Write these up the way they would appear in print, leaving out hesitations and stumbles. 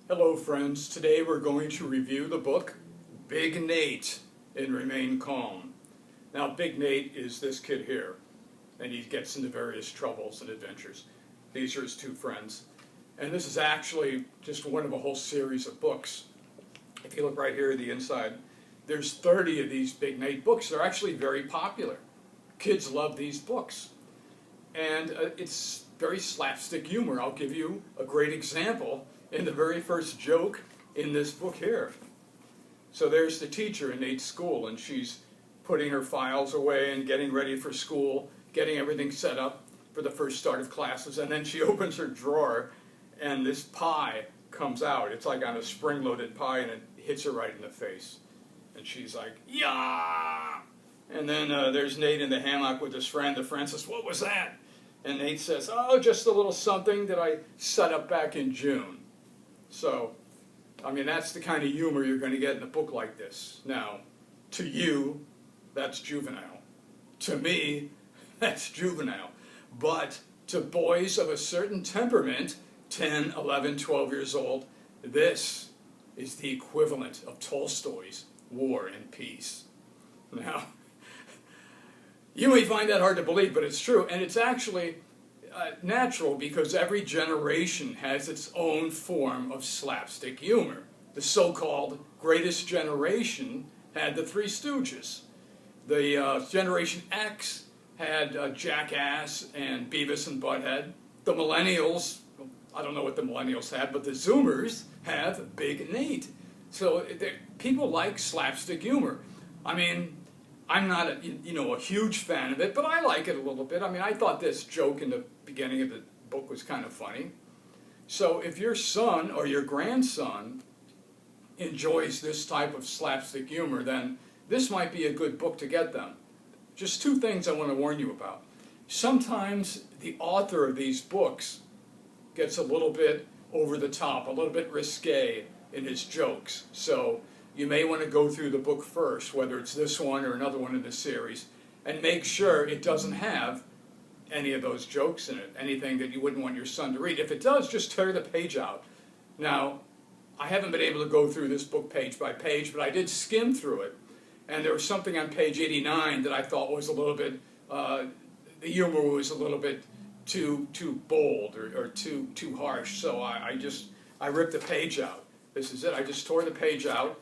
Hello friends, today we're going to review the book Big Nate in Remain Calm. Now Big Nate is this kid here, and he gets into various troubles and adventures. These are his two friends. And this is actually just one of a whole series of books. If you look right here at the inside, there's 30 of these Big Nate books. They're actually very popular. Kids love these books. And it's very slapstick humor. I'll give you a great example in the very first joke in this book here. So there's the teacher in Nate's school, and she's putting her files away and getting ready for school, getting everything set up for the first start of classes, and then she opens her drawer and this pie comes out. It's like on a spring-loaded pie, and it hits her right in the face. And she's like, "Yeah!" And then there's Nate in the hammock with his friend. The friend says, "What was that?" And Nate says, "Oh, just a little something that I set up back in June." So, I mean, that's the kind of humor you're going to get in a book like this. Now, to you, that's juvenile. To me, that's juvenile. But to boys of a certain temperament, 10, 11, 12 years old, this is the equivalent of Tolstoy's War and Peace. Now, you may find that hard to believe, but it's true, and it's actually natural because every generation has its own form of slapstick humor. The so-called greatest generation had the Three Stooges. The Generation X had Jackass and Beavis and Butthead. The Millennials, I don't know what the Millennials had, but the Zoomers have Big Nate. So people like slapstick humor. I mean, I'm not a huge fan of it, but I like it a little bit. I mean, I thought this joke in the beginning of the book was kind of funny. So if your son or your grandson enjoys this type of slapstick humor, then this might be a good book to get them. Just two things I want to warn you about. Sometimes the author of these books gets a little bit over the top, a little bit risque in his jokes. So you may want to go through the book first, whether it's this one or another one in the series, and make sure it doesn't have any of those jokes in it, anything that you wouldn't want your son to read. If it does, just tear the page out. Now, I haven't been able to go through this book page by page, but I did skim through it, and there was something on page 89 that I thought was a little bit, the humor was a little bit too bold or too harsh, so I ripped the page out. This is it. I just tore the page out.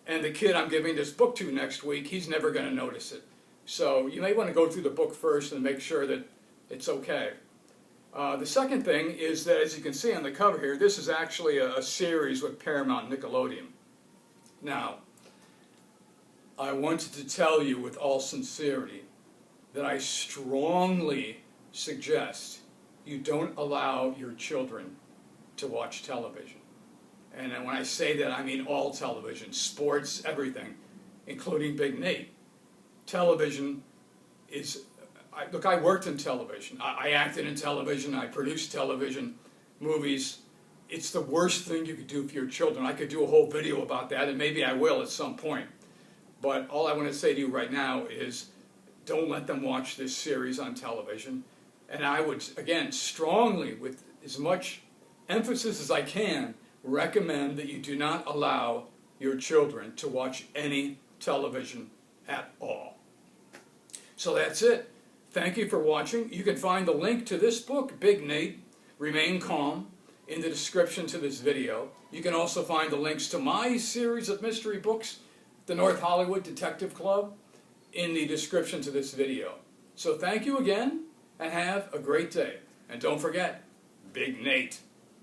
And the kid I'm giving this book to next week, he's never going to notice it. So you may want to go through the book first and make sure that it's okay. The second thing is that, as you can see on the cover here, this is actually a series with Paramount Nickelodeon. Now, I wanted to tell you with all sincerity that I strongly suggest you don't allow your children to watch television. And when I say that, I mean all television, sports, everything, including Big Nate. Television is, look, I worked in television. I acted in television. I produced television, movies. It's the worst thing you could do for your children. I could do a whole video about that, and maybe I will at some point. But all I want to say to you right now is don't let them watch this series on television. And I would, again, strongly, with as much emphasis as I can, recommend that you do not allow your children to watch any television at all. So that's it. Thank you for watching. You can find the link to this book, Big Nate, Remain Calm, in the description to this video. You can also find the links to my series of mystery books, The North Hollywood Detective Club, in the description to this video. So thank you again, and have a great day. And don't forget, Big Nate.